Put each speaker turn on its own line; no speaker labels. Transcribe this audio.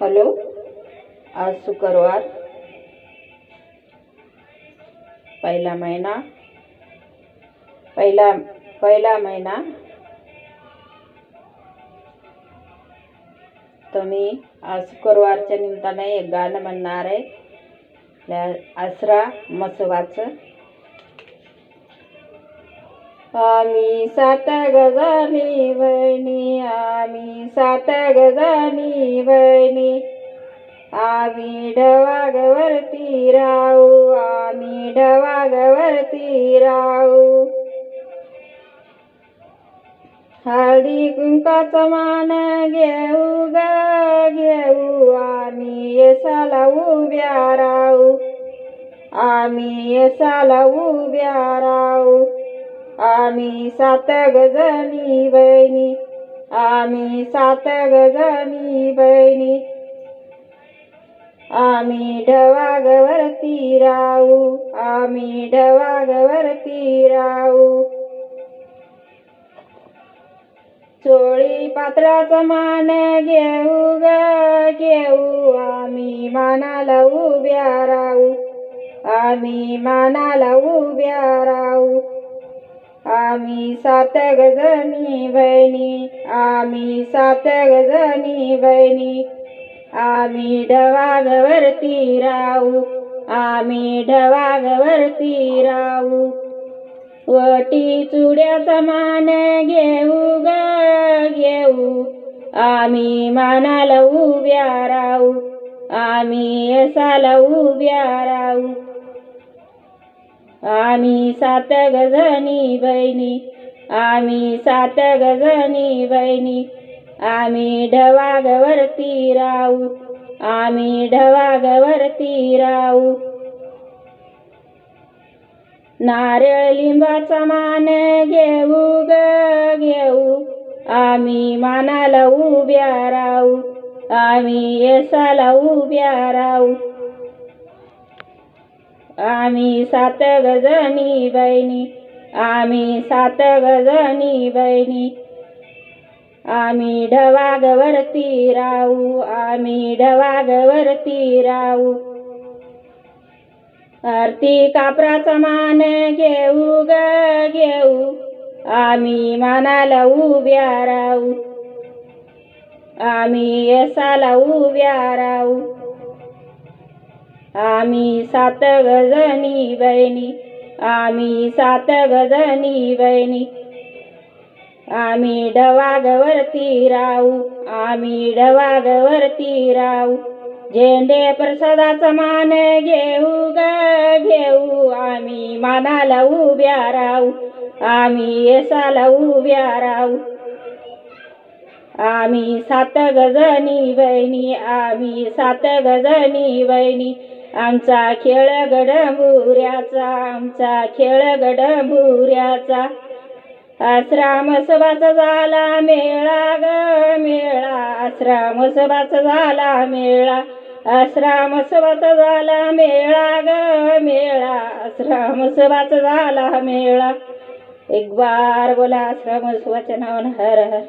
Hello, आज शुक्रवार, पहिला महिना पहिला महिना. तर मी आज शुक्रवारच्या निमित्ताने एक गाणं म्हणणार आहे. आसरा मसवाचं. आम्ही 7 गजानी बहिणी, आम्ही 7 गजानी बहिणी, आम्ही ढवागवरती राहू, आम्ही ढवागवरती राहू. हळदी कुंकाचा मान घेऊ ग घेऊ, आम्ही यशाला उभ्या राहू, आम्ही यशाला उभ्या राहू. आम्ही 7 गजानी बहिणी, आम्ही 7 गजानी बहिणी, आम्ही ढवागवरती राहू, आम्ही ढवागवरती राहू. चोळी पात्राचा मान घेऊ ग घेऊ, आम्ही मानाला उभ्या राहू, आम्ही मानाला उभ्या राहू. आम्ही 7 गजानी बहिणी, आम्ही 7 गजानी बहिणी, आम्ही ढवागवरती राहू, आम्ही ढवागवरती राहू. वटी चुड्याचा मान घेऊ ग घेऊ, आम्ही मानाला उभ्या राहू, आम्ही यशाला उभ्या राहू. आम्ही 7 गजानी बहिणी, आम्ही 7 गजानी बहिणी, आम्ही ढवागवरती राहू, आम्ही ढवागवरती राहू. नारळ लिंबाचा मान घेऊ ग घेऊ, आम्ही मानाला उभ्या राहू, आम्ही यशाला उभ्या राहू. आम्ही 7 गजानी बहिणी, आम्ही 7 गजानी बहिणी, आम्ही ढवागवरती राहू, आम्ही ढवागवरती राहू. आरती कापराचा मान घेऊ ग घेऊ, आम्ही मानाला उभ्या राहू, आम्ही यशाला उभ्या राहू. आम्ही 7 गजानी बहिणी, आम्ही 7 गजानी बहिणी, आम्ही ढवागवरती राहू, आम्ही ढवागवरती राहू. झेंडे प्रसादाचा मान घेऊ ग घेऊ, आम्ही मानाला उभ्या राहू, आम्ही यशाला उभ्या राहू. आम्ही 7 गजानी बहिणी, आम्ही 7 गजानी बहिणी, आमचा खेळ गडमुऱ्याचा, आमचा खेळ गडमुऱ्याचा. आसरा मसवाचा झाला मेळा ग मेळा, आसरा मसवाचा झाला मेळा, आसरा मसवाचा झाला मेळा ग मेळा, आसरा मसवाचा झाला मेळा. एक बार बोला आसरा मसवाच्या नावानं हर हर.